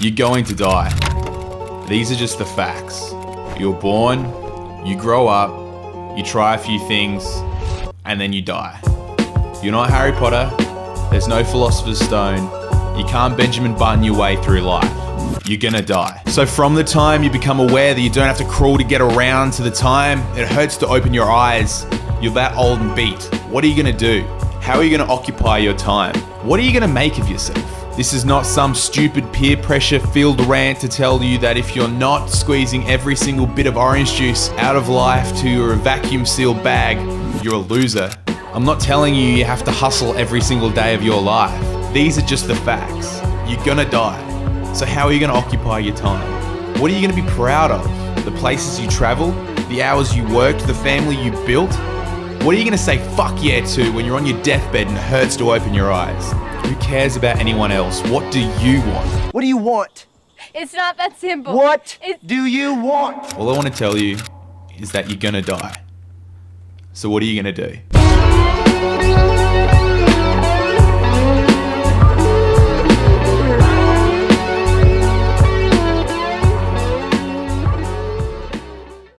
You're going to die. These are just the facts. You're born, you grow up, you try a few things, and then you die. You're not Harry Potter, there's no Philosopher's Stone, you can't Benjamin Button your way through life. You're gonna die. So from the time you become aware that you don't have to crawl to get around to the time it hurts to open your eyes, you're that old and beat. What are you gonna do? How are you gonna occupy your time? What are you gonna make of yourself? This is not some stupid peer pressure filled rant to tell you that if you're not squeezing every single bit of orange juice out of life to a vacuum sealed bag, you're a loser. I'm not telling you you have to hustle every single day of your life. These are just the facts. You're gonna die. So how are you gonna occupy your time? What are you gonna be proud of? The places you travel? The hours you worked? The family you built? What are you gonna say fuck yeah to when you're on your deathbed and it hurts to open your eyes? Who cares about anyone else? What do you want? What do you want? It's not that simple. What do you want? All I want to tell you is that you're gonna die. So what are you gonna do?